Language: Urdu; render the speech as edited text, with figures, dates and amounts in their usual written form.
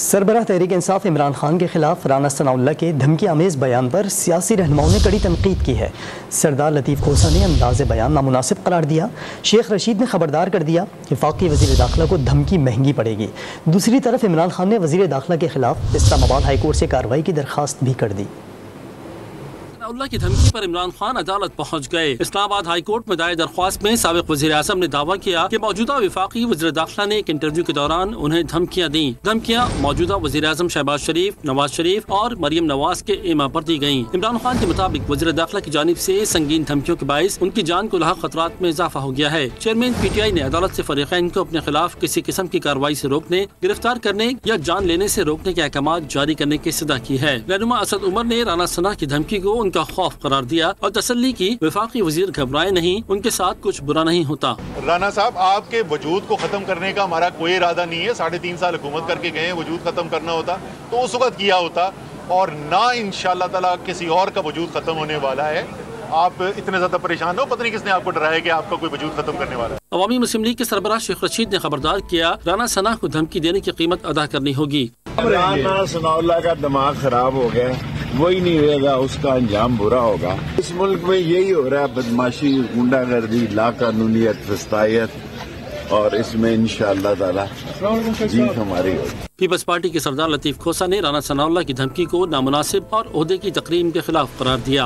سربراہ تحریک انصاف عمران خان کے خلاف رانا ثناء اللہ کے دھمکی آمیز بیان پر سیاسی رہنماؤں نے کڑی تنقید کی ہے۔ سردار لطیف کھوسہ نے انداز بیان نامناسب قرار دیا۔ شیخ رشید نے خبردار کر دیا کہ وفاقی وزیر داخلہ کو دھمکی مہنگی پڑے گی۔ دوسری طرف عمران خان نے وزیر داخلہ کے خلاف اسلام آباد ہائی کورٹ سے کارروائی کی درخواست بھی کر دی۔ اللہ کی دھمکی پر عمران خان عدالت پہنچ گئے۔ اسلام آباد ہائی کورٹ میں دائر درخواست میں سابق وزیر اعظم نے دعویٰ کیا کہ موجودہ وفاقی وزیر داخلہ نے ایک انٹرویو کے دوران انہیں دھمکیاں دیں۔ دھمکیاں موجودہ وزیر اعظم شہباز شریف، نواز شریف اور مریم نواز کے ایما پر دی گئیں۔ عمران خان کے مطابق وزیر داخلہ کی جانب سے سنگین دھمکیوں کے باعث ان کی جان کو لاحق خطرات میں اضافہ ہو گیا ہے۔ چیئرمین پی ٹی آئی نے عدالت سے فریقین کو اپنے خلاف کسی قسم کی کارروائی سے روکنے، گرفتار کرنے یا جان لینے سے روکنے کے احکامات جاری کرنے کی استدعا کی ہے۔ رہنما اسد عمر نے رانا ثناء کی دھمکی کو ان کا خوف قرار دیا اور تسلی کی وفاقی وزیر گھبرائے نہیں، ان کے ساتھ کچھ برا نہیں ہوتا۔ رانا صاحب، آپ کے وجود کو ختم کرنے کا ہمارا کوئی ارادہ نہیں ہے۔ 3.5 سال حکومت کر کے گئے، وجود ختم کرنا ہوتا تو اس وقت کیا ہوتا، اور نہ انشاءاللہ تعالی کسی اور کا وجود ختم ہونے والا ہے۔ آپ اتنے زیادہ پریشان ہو، پتہ نہیں کس نے آپ کو ڈرایا کہ آپ کا کوئی وجود ختم کرنے والا ہے۔ عوامی مسلم لیگ کے سربراہ شیخ رشید نے خبردار کیا، رانا ثناء کو دھمکی دینے کی قیمت ادا کرنی ہوگی۔ رانا ثناء اللہ کا دماغ خراب ہو گیا، وہی نہیں ہوئے گا، اس کا انجام برا ہوگا۔ اس ملک میں یہی ہو رہا ہے، بدماشی، غنڈہ گردی، لا قانونیت، فسطائیت، اور اس میں انشاءاللہ تعالی جیت ہماری ہوگی۔ پیپلز پارٹی کے سردار لطیف کھوسہ نے رانا ثناء اللہ کی دھمکی کو نامناسب اور عہدے کی تقریم کے خلاف قرار دیا۔